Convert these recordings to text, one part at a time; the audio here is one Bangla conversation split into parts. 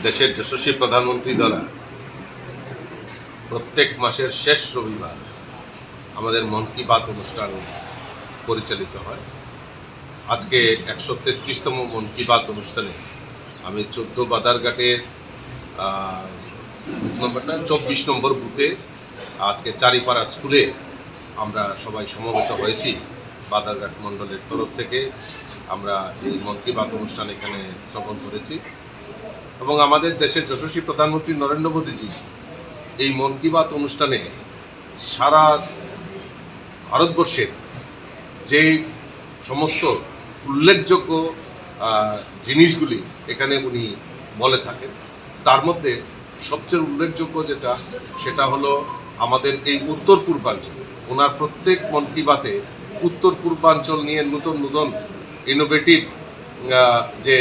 দেশের যশস্বী প্রধানমন্ত্রী দ্বারা প্রত্যেক মাসের শেষ রবিবার আমাদের মন কি বাত অনুষ্ঠান পরিচালিত হয়। আজকে 133তম মন কি বাত অনুষ্ঠানে আমি 14 বাদারঘাটের 24 নম্বর বুথে আজকে চারিপাড়া স্কুলে আমরা সবাই সমবেত হয়েছি। বাদারঘাট মণ্ডলের তরফ থেকে আমরা এই মন কি বাত অনুষ্ঠান এখানে শ্রবণ করেছি এবং আমাদের দেশের যশস্বী প্রধানমন্ত্রী নরেন্দ্র মোদীজি এই মন কি বাত অনুষ্ঠানে সারা ভারতবর্ষের যে সমস্ত উল্লেখযোগ্য জিনিসগুলি এখানে উনি বলে থাকেন, তার মধ্যে সবচেয়ে উল্লেখযোগ্য সেটা হলো আমাদের এই উত্তর পূর্বাঞ্চল। ওনার প্রত্যেক মন কি বাতে উত্তর পূর্বাঞ্চল নিয়ে নতুন নতুন ইনোভেটিভ যে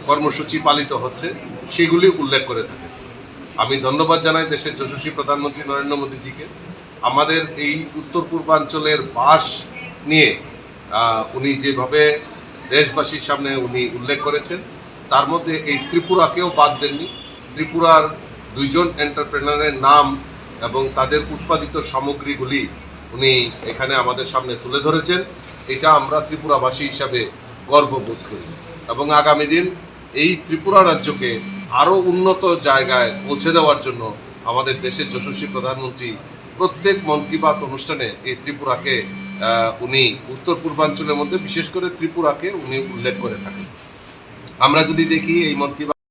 কর্মসূচি পালিত হচ্ছে সেগুলি উল্লেখ করে থাকে। আমি ধন্যবাদ জানাই দেশের যশস্বী প্রধানমন্ত্রী নরেন্দ্র মোদীজিকে। আমাদের এই উত্তর পূর্বাঞ্চলের বাস নিয়ে উনি যেভাবে দেশবাসীর সামনে উনি উল্লেখ করেছেন, তার মধ্যে এই ত্রিপুরাকেও বাদ দেননি। ত্রিপুরার 2 জন এন্টারপ্রেনারের নাম এবং তাদের উৎপাদিত সামগ্রীগুলি উনি এখানে আমাদের সামনে তুলে ধরেছেন। এটা আমরা ত্রিপুরাবাসী হিসাবে গর্ববোধ করি এবং আগামী দিন এই ত্রিপুরা রাজ্যকে আরও উন্নত জায়গায় পৌঁছে দেওয়ার জন্য আমাদের দেশের যশস্বী প্রধানমন্ত্রী প্রত্যেক মন কি বাত অনুষ্ঠানে এই ত্রিপুরাকে উনি উত্তর পূর্বাঞ্চলের মধ্যে বিশেষ করে ত্রিপুরাকে উনি উল্লেখ করে থাকেন। আমরা যদি দেখি এই মন কি